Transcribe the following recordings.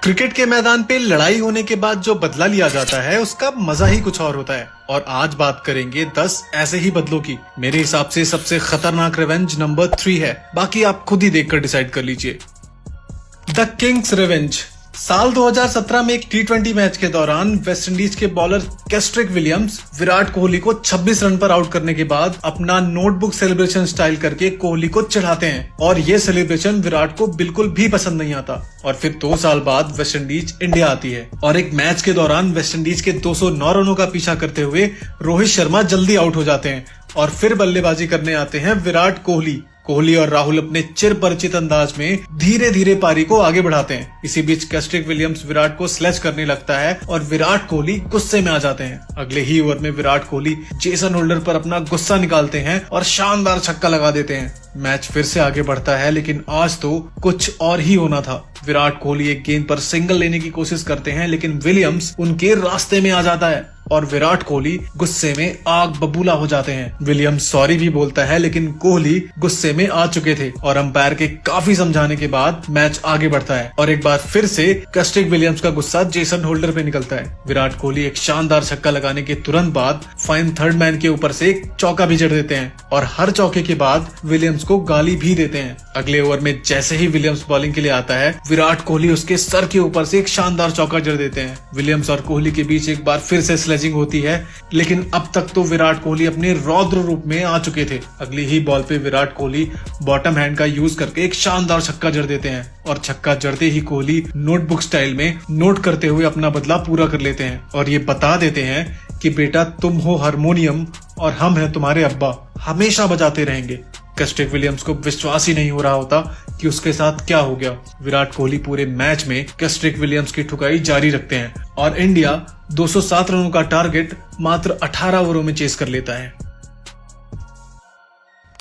Cricket के मैदान पे लड़ाई होने के बाद जो बदला लिया जाता है उसका मजा ही कुछ और होता है। और आज बात करेंगे 10 ऐसे ही बदलों की। मेरे हिसाब से सबसे खतरनाक रिवेंज नंबर 3 है, बाकी आप खुद ही देखकर डिसाइड कर लीजिए। The Kings revenge. साल 2017 में एक T20 मैच के दौरान वेस्टइंडीज के बॉलर कैस्ट्रिक विलियम्स विराट कोहली को 26 रन पर आउट करने के बाद अपना नोटबुक सेलिब्रेशन स्टाइल करके कोहली को चढ़ाते हैं और ये सेलिब्रेशन विराट को बिल्कुल भी पसंद नहीं आता। और फिर 2 साल बाद वेस्टइंडीज इंडिया आती है और एक मैच के दौरान वेस्टइंडीज के 209 रनों का पीछा करते हुए रोहित शर्मा जल्दी आउट हो जाते हैं और फिर बल्लेबाजी करने आते हैं विराट कोहली। कोहली और राहुल अपने चिर परिचित अंदाज में धीरे धीरे पारी को आगे बढ़ाते हैं। इसी बीच कैस्ट्रिक विलियम्स विराट को स्लेज करने लगता है और विराट कोहली गुस्से में आ जाते हैं। अगले ही ओवर में विराट कोहली जेसन होल्डर पर अपना गुस्सा निकालते हैं और शानदार छक्का लगा देते हैं। मैच फिर से आगे बढ़ता है, लेकिन आज तो कुछ और ही होना था। विराट कोहली एक गेंद पर सिंगल लेने की कोशिश करते हैं, लेकिन विलियम्स उनके रास्ते में आ जाता है और विराट कोहली गुस्से में आग बबूला हो जाते हैं। विलियम्स सॉरी भी बोलता है, लेकिन कोहली गुस्से में आ चुके थे और अंपायर के काफी समझाने के बाद मैच आगे बढ़ता है और एक बार फिर से कैस्ट्रिक विलियम्स का गुस्सा जेसन होल्डर पे निकलता है। विराट कोहली एक शानदार छक्का लगाने के तुरंत बाद फाइन थर्ड मैन के ऊपर से एक चौका भी जड़ देते हैं और हर चौके के बाद विलियम्स को गाली भी देते हैं। अगले ओवर में जैसे ही विलियम्स बॉलिंग के लिए आता है, विराट कोहली उसके सर के ऊपर से एक शानदार चौका जड़ देते हैं। विलियम्स और कोहली के बीच एक बार फिर से स्लेजिंग होती है, लेकिन अब तक तो विराट कोहली अपने रौद्र रूप में आ चुके थे। अगली ही बॉल पे विराट कोहली बॉटम हैंड का यूज करके एक शानदार छक्का जड़ देते हैं और छक्का जड़ते ही कोहली नोटबुक स्टाइल में नोट करते हुए अपना बदला पूरा कर लेते हैं और ये बता देते हैं कि बेटा तुम हो हारमोनियम और हम हैं तुम्हारे अब्बा, हमेशा बजाते रहेंगे। कैस्ट्रिक विलियम्स को विश्वास ही नहीं हो रहा होता कि उसके साथ क्या हो गया। विराट कोहली पूरे मैच में कैस्ट्रिक विलियम्स की ठुकाई जारी रखते हैं और इंडिया 207 रनों का टारगेट मात्र 18 ओवरों में चेस कर लेता है।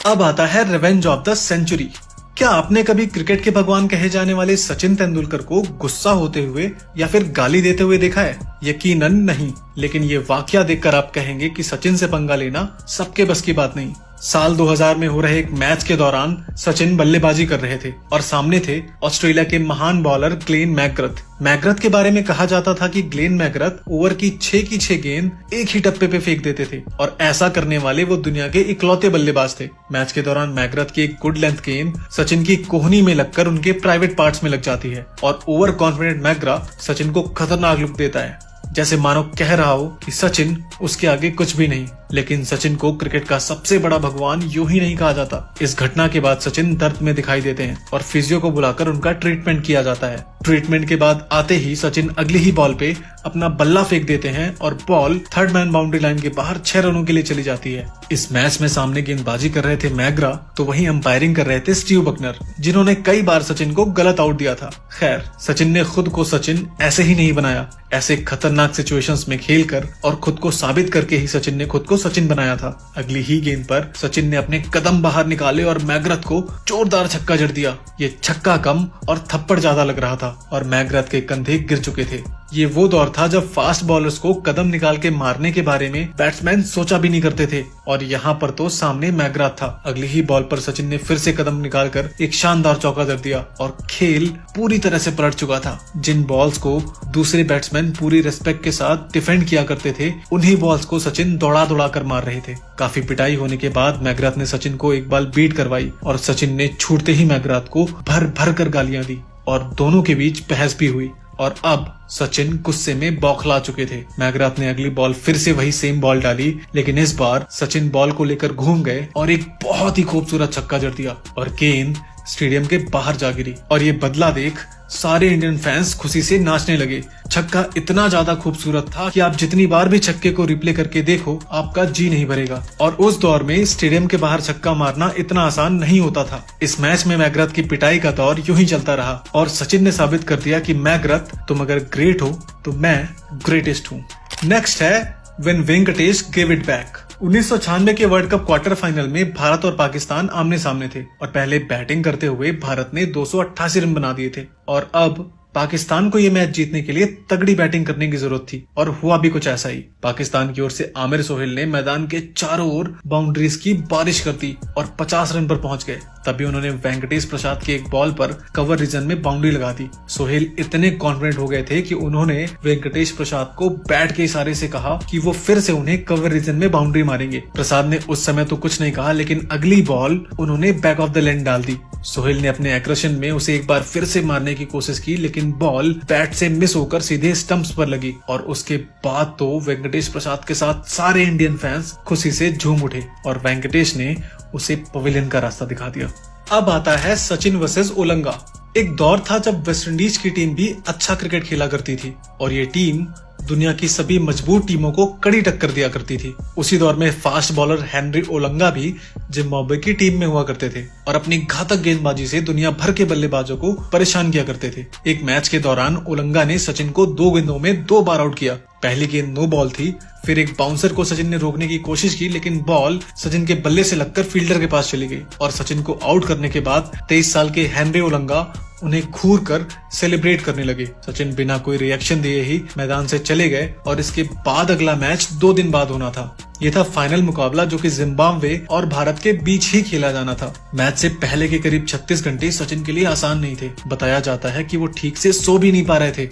अब आता है रिवेंज ऑफ द सेंचुरी। क्या आपने कभी क्रिकेट के भगवान कहे जाने वाले सचिन तेंदुलकर को गुस्सा होते हुए या फिर गाली देते हुए देखा है? यकीनन नहीं, लेकिन ये वाकया देखकर आप कहेंगे कि सचिन से पंगा लेना सबके बस की बात नहीं। साल 2000 में हो रहे एक मैच के दौरान सचिन बल्लेबाजी कर रहे थे और सामने थे ऑस्ट्रेलिया के महान बॉलर ग्लेन मैकग्रथ। मैकग्रथ के बारे में कहा जाता था कि ग्लेन मैकग्रथ ओवर की 6 की 6 गेंद एक ही टप्पे पे फेंक देते थे और ऐसा करने वाले वो दुनिया के इकलौते बल्लेबाज थे। मैच के दौरान मैकग्रथ की एक गुड लेंथ गेंद सचिन की कोहनी में लगकर उनके प्राइवेट पार्ट्स में लग जाती है और ओवर कॉन्फिडेंट मैकग्रथ सचिन को खतरनाक लुक देता है, जैसे मानो कह रहा हो कि सचिन उसके आगे कुछ भी नहीं। लेकिन सचिन को क्रिकेट का सबसे बड़ा भगवान यूं ही नहीं कहा जाता। इस घटना के बाद सचिन दर्द में दिखाई देते हैं और फिजियो को बुलाकर उनका ट्रीटमेंट किया जाता है। ट्रीटमेंट के बाद आते ही सचिन अगली ही बॉल पे अपना बल्ला फेंक देते हैं और ball third man boundary line के बाहर 6 रनों के लिए चली जाती है। इस मैच में सामने गेंदबाजी कर रहे थे मैग्रा, तो वहीं अंपायरिंग कर रहे थे स्टीव बकनर, जिन्होंने कई बार सचिन को गलत आउट दिया था। खैर, सचिन ने खुद को सचिन ऐसे ही नहीं बनाया। ऐसे खतरनाक सिचुएशंस में खेलकर और खुद को साबित करके ही सचिन ने खुद को सचिन बनाया था। अगली ही गेंद पर सचिन ने अपने कदम बाहर निकाले और मैकग्रथ को जोरदार छक्का जड़ दिया। ये छक्का कम और थप्पड़ ज्यादा लग रहा था और मैकग्रथ के कंधे गिर चुके थे। ये वो दौर था जब फास्ट बॉलर्स को कदम निकाल के मारने के बारे में बैट्समैन सोचा भी नहीं करते थे और यहाँ पर तो सामने मैकग्रथ था। अगली ही बॉल पर सचिन ने फिर से कदम निकालकर एक शानदार चौका जड़ दिया और खेल पूरी तरह से पलट चुका था। जिन बॉल्स को दूसरे बैट्समैन पूरी रिस्पेक्ट के साथ डिफेंड किया करते थे, उन्हीं बॉल्स को सचिन दौड़ा दौड़ा कर मार रहे थे। काफी पिटाई होने के बाद मैकग्रथ ने सचिन को एक बाल बीट करवाई और सचिन ने छूटते ही मैकग्रथ को भर भर कर गालियां दी और दोनों के बीच बहस भी हुई और अब सचिन गुस्से में बौखला चुके थे। मैकग्रथ ने अगली बॉल फिर से वही सेम बॉल डाली, लेकिन इस बार सचिन बॉल को लेकर घूम गए और एक बहुत ही खूबसूरत छक्का जड़ दिया और गेंद स्टेडियम के बाहर जा गिरी। और ये बदला देख सारे इंडियन फैंस खुशी से नाचने लगे। छक्का इतना ज्यादा खूबसूरत था कि आप जितनी बार भी छक्के को रिप्ले करके देखो, आपका जी नहीं भरेगा। और उस दौर में स्टेडियम के बाहर छक्का मारना इतना आसान नहीं होता था। इस मैच में मैकग्रथ की पिटाई का दौर यूं ही चलता रहा और सचिन ने साबित कर दिया कि मैकग्रथ, तुम अगर ग्रेट हो तो मैं ग्रेटेस्ट हूँ। नेक्स्ट है when Venkatesh give it back. 1996 के वर्ल्ड कप क्वार्टर फाइनल में भारत और पाकिस्तान आमने सामने थे और पहले बैटिंग करते हुए भारत ने 288 रन बना दिए थे और अब पाकिस्तान को ये मैच जीतने के लिए तगड़ी बैटिंग करने की जरूरत थी और हुआ भी कुछ ऐसा ही। पाकिस्तान की ओर से आमिर सोहेल ने मैदान के चारों ओर बाउंड्रीज की बारिश कर दी और 50 रन पर पहुंच गए। तभी उन्होंने वेंकटेश प्रसाद की एक बॉल पर कवर रीजन में बाउंड्री लगा दी। सोहेल इतने कॉन्फिडेंट हो गए थे कि उन्होंने वेंकटेश प्रसाद को बैट के इशारे से कहा कि वो फिर से उन्हें कवर रीजन में बाउंड्री मारेंगे। प्रसाद ने उस समय तो कुछ नहीं कहा, लेकिन अगली बॉल उन्होंने बैक ऑफ द लेन डाल दी। सोहेल ने अपने एग्रेशन में उसे एक बार फिर से मारने की कोशिश की, लेकिन बॉल बैट से मिस होकर सीधे स्टंप्स पर लगी और उसके बाद तो वेंकटेश प्रसाद के साथ सारे इंडियन फैंस खुशी से झूम उठे और वेंकटेश ने उसे पवेलियन का रास्ता दिखा दिया। अब आता है सचिन वर्सेस ओलंगा। एक दौर था जब वेस्टइंडीज की टीम भी अच्छा क्रिकेट खेला करती थी और ये टीम दुनिया की सभी मजबूत टीमों को कड़ी टक्कर दिया करती थी। उसी दौर में फास्ट बॉलर हेनरी ओलंगा भी जिम्बाब्वे की टीम में हुआ करते थे और अपनी घातक गेंदबाजी से दुनिया भर के बल्लेबाजों को परेशान किया करते थे। एक मैच के दौरान ओलंगा ने सचिन को 2 गेंदों में 2 बार आउट किया। पहली गेंद नो बॉल थी, फिर एक बाउंसर को सचिन ने रोकने की कोशिश की, लेकिन बॉल सचिन के बल्ले से लगकर फील्डर के पास चली गई और सचिन को आउट करने के बाद 23 साल के हेनरी ओलंगा उन्हें घूर कर सेलिब्रेट करने लगे। सचिन बिना कोई रिएक्शन दिए ही मैदान से चले गए और इसके बाद अगला मैच 2 दिन बाद होना था। ये था फाइनल मुकाबला जो कि जिम्बाब्वे और भारत के बीच ही खेला जाना था। मैच से पहले के करीब 36 घंटे सचिन के लिए आसान नहीं थे। बताया जाता है कि वो ठीक से सो भी नहीं पा रहे थे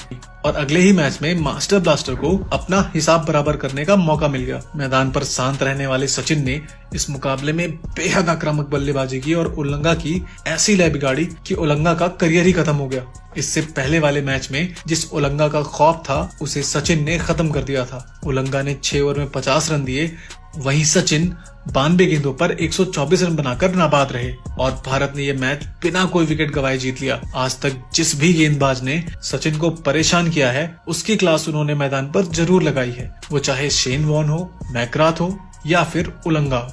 और अगले ही मैच में मास्टर ब्लास्टर को अपना हिसाब बराबर करने का मौका मिल गया। मैदान पर शांत रहने वाले सचिन ने इस मुकाबले में बेहद आक्रामक बल्लेबाजी की और ओलंगा की ऐसी लय बिगाड़ी कि ओलंगा का करियर ही खत्म हो गया। इससे पहले वाले मैच में जिस ओलंगा का खौफ था उसे सचिन ने खत्म कर दिया था। ओलंगा ने 6 ओवर में 50 रन दिए, वहीं सचिन 92 गेंदों पर 124 रन बनाकर नाबाद रहे और भारत ने यह मैच बिना कोई विकेट गंवाए जीत लिया। आज तक जिस भी गेंदबाज ने सचिन को परेशान किया है उसकी क्लास उन्होंने मैदान पर जरूर लगाई है, वो चाहे शेन वॉर्न हो, मैकग्राथ हो या फिर ओलंगा।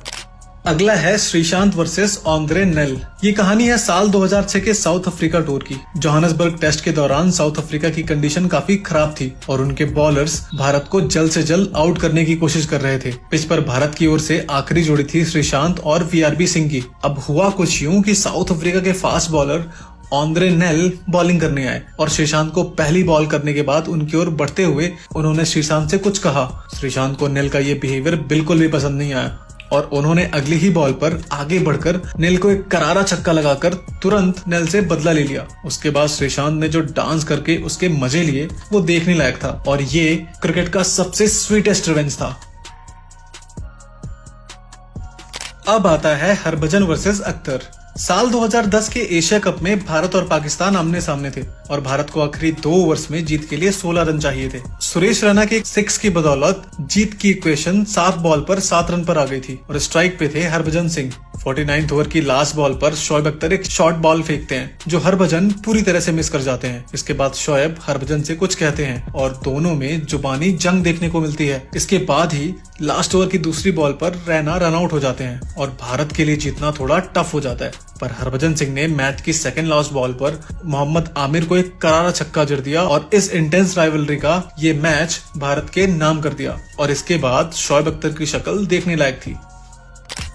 अगला है श्रीशांत वर्सेस आंद्रे नेल। ये कहानी है साल 2006 के साउथ अफ्रीका टूर की। जोहान्सबर्ग टेस्ट के दौरान साउथ अफ्रीका की कंडीशन काफी खराब थी और उनके बॉलर्स भारत को जल्द से जल्द आउट करने की कोशिश कर रहे थे। पिच पर भारत की ओर से आखिरी जोड़ी थी श्रीशांत और वीआरबी सिंह की। अब हुआ कुछ यूं कि साउथ अफ्रीका के fast bowler Andre nail bowling करने आए और श्रीशांत को पहली बॉल करने के बाद उनकी ओर बढ़ते हुए उन्होंने श्रीशांत से कुछ कहा। श्रीशांत को नेल का ये बिहेवियर बिल्कुल भी पसंद नहीं आया और उन्होंने अगली ही बॉल पर आगे बढ़कर नेल को एक करारा छक्का लगाकर तुरंत नेल से बदला ले लिया। उसके बाद श्रीशांत ने जो डांस करके उसके मजे लिए वो देखने लायक था और ये क्रिकेट का सबसे स्वीटेस्ट रिवेंज था। अब आता है हरभजन वर्सेस अख्तर। साल 2010 के एशिया कप में भारत और पाकिस्तान आमने सामने थे और भारत को आखिरी 2 ओवर्स में जीत के लिए 16 रन चाहिए थे। सुरेश रैना के 6 की बदौलत जीत की इक्वेशन 7 बॉल पर 7 रन पर आ गई थी और स्ट्राइक पे थे हरभजन सिंह। 49th ओवर की लास्ट बॉल पर शोएब अख्तर एक शॉर्ट बॉल फेंकते हैं जो हरभजन पूरी तरह से मिस कर जाते हैं। इसके बाद शोएब हरभजन से कुछ कहते हैं और दोनों में जुबानी जंग देखने को मिलती है। इसके बाद ही लास्ट ओवर की दूसरी बॉल पर रैना रन आउट हो जाते हैं और भारत के लिए जीतना थोड़ा टफ हो जाता है। पर हरभजन सिंह ने मैच की सेकंड लास्ट बॉल पर मोहम्मद आमिर को एक करारा छक्का जड़ दिया और इस इंटेंस राइवलरी का ये मैच भारत के नाम कर दिया और इसके बाद शोएब अख्तर की शक्ल देखने लायक थी।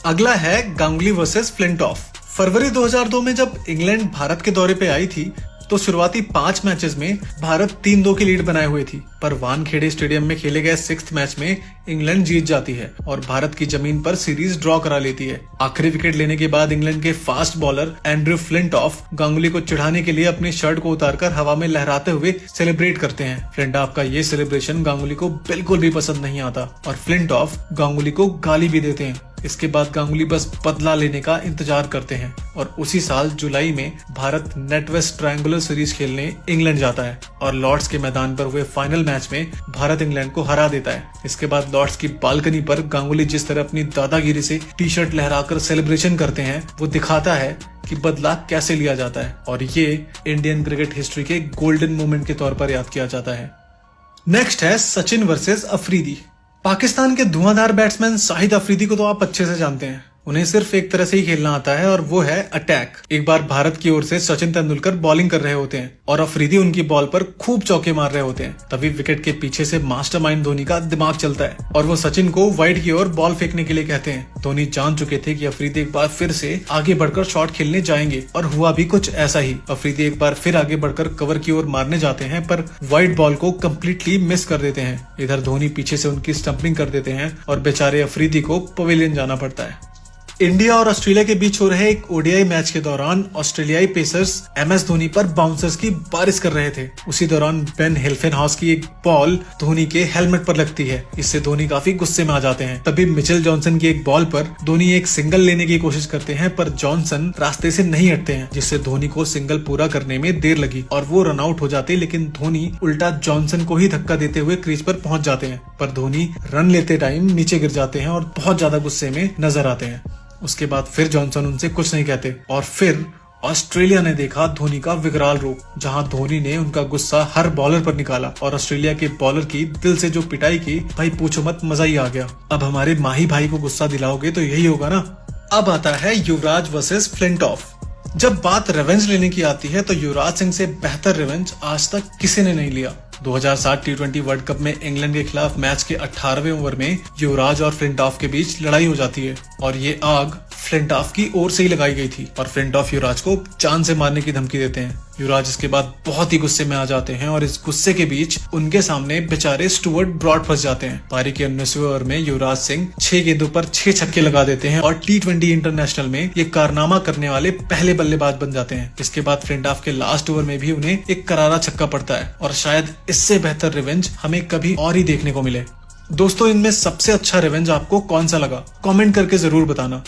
अगला है गांगुली वर्सेस फ्लिंटॉफ। फरवरी 2002 में जब इंग्लैंड भारत के दौरे पे आई थी तो शुरुआती 5 मैचेस में भारत 3-2 की लीड बनाए हुए थी, पर वानखेड़े स्टेडियम में खेले गए 6th मैच में इंग्लैंड जीत जाती है और भारत की जमीन पर सीरीज ड्रॉ करा लेती है। आखिरी विकेट लेने के बाद इंग्लैंड के fast bowler Andrew Flintoff Ganguly को चिढ़ाने के लिए अपनी शर्ट को उतारकर हवा में लहराते हुए सेलिब्रेट करते हैं। फ्लिंटॉफ का ये सेलिब्रेशन गांगुली को बिल्कुल भी पसंद नहीं आता और फ्लिंटॉफ गांगुली को गाली भी देते हैं। इसके बाद गांगुली बस बदला लेने का इंतजार करते हैं और उसी साल जुलाई में भारत नेटवेस्ट ट्रायंगुलर सीरीज खेलने इंग्लैंड जाता है और लॉर्ड्स के मैदान पर हुए फाइनल मैच में भारत इंग्लैंड को हरा देता है। इसके बाद लॉर्ड्स की बालकनी पर गांगुली जिस तरह अपनी दादागिरी से टी-शर्ट लहराकर सेलिब्रेशन करते हैं वो दिखाता है कि बदला कैसे लिया जाता है और ये इंडियन क्रिकेट हिस्ट्री के गोल्डन मोमेंट के तौर पर याद किया जाता है। नेक्स्ट है सचिन वर्सेस अफरीदी। पाकिस्तान के धुआंधार बैट्समैन शाहिद अफरीदी को तो आप अच्छे से जानते हैं। उन्हें सिर्फ एक तरह से ही खेलना आता है और वो है अटैक। एक बार भारत की ओर से सचिन तेंदुलकर बॉलिंग कर रहे होते हैं और अफरीदी उनकी बॉल पर खूब चौके मार रहे होते हैं। तभी विकेट के पीछे से मास्टरमाइंड धोनी का दिमाग चलता है और वो सचिन को वाइड की ओर बॉल फेंकने के लिए कहते हैं। धोनी जान चुके थे कि अफरीदी एक बार फिर से आगे बढ़कर शॉट खेलने जाएंगे और हुआ भी कुछ ऐसा ही। अफरीदी एक बार फिर आगे बढ़कर कवर की ओर मारने जाते हैं पर वाइड बॉल को कम्प्लीटली मिस कर देते हैं। इधर धोनी पीछे से उनकी स्टंपिंग कर देते हैं और बेचारे अफरीदी को पवेलियन जाना पड़ता है। इंडिया और ऑस्ट्रेलिया के बीच हो रहे एक ओडीआई मैच के दौरान ऑस्ट्रेलियाई पेसर्स एमएस धोनी पर बाउंसर्स की बारिश कर रहे थे। उसी दौरान बेन हिल्फेनहाउस की एक बॉल धोनी के हेलमेट पर लगती है। इससे धोनी काफी गुस्से में आ जाते हैं। तभी मिचेल जॉनसन की एक बॉल पर धोनी एक सिंगल लेने की कोशिश करते हैं पर जॉनसन रास्ते से नहीं हटते हैं, जिससे धोनी को सिंगल पूरा करने में देर लगी और वो रन आउट हो जाते। लेकिन धोनी उल्टा जॉनसन को ही धक्का देते हुए क्रीज पर पहुंच जाते हैं, पर धोनी रन लेते टाइम नीचे गिर जाते हैं और बहुत ज्यादा गुस्से में नजर आते हैं। उसके बाद फिर जॉनसन उनसे कुछ नहीं कहते और फिर ऑस्ट्रेलिया ने देखा धोनी का विकराल रूप, जहां धोनी ने उनका गुस्सा हर बॉलर पर निकाला और ऑस्ट्रेलिया के बॉलर की दिल से जो पिटाई की, भाई पूछो मत, मजा ही आ गया। अब हमारे माही भाई को गुस्सा दिलाओगे तो यही होगा ना। अब आता है युवराज वर्सेस फ्लिंटॉफ। जब बात रिवेंज लेने की आती है तो युवराज सिंह से बेहतर रिवेंज आज तक किसी ने नहीं लिया। 2007 टी20 वर्ल्ड कप में इंग्लैंड के खिलाफ मैच के 18वें ओवर में युवराज और फ्लिंटॉफ के बीच लड़ाई हो जाती है और ये आग फ्लिंटॉफ की ओर से ही लगाई गई थी और फ्लिंटॉफ युवराज को जान से मारने की धमकी देते हैं। युवराज इसके बाद बहुत ही गुस्से में आ जाते हैं और इस गुस्से के बीच उनके सामने बेचारे स्टुअर्ट ब्रॉड फंस जाते हैं। पारी के 19वें ओवर में युवराज सिंह 6 गेंदों पर 6 छक्के लगा देते हैं और टी20 इंटरनेशनल में ये कारनामा करने वाले पहले बल्लेबाज बन जाते हैं। इसके बाद फ्लिंटॉफ के लास्ट ओवर में भी उन्हें एक करारा छक्का पड़ता है और शायद इससे बेहतर रिवेंज हमें कभी और ही देखने को मिले। दोस्तों, इनमें सबसे अच्छा रिवेंज आपको कौन सा लगा, कमेंट करके जरूर बताना।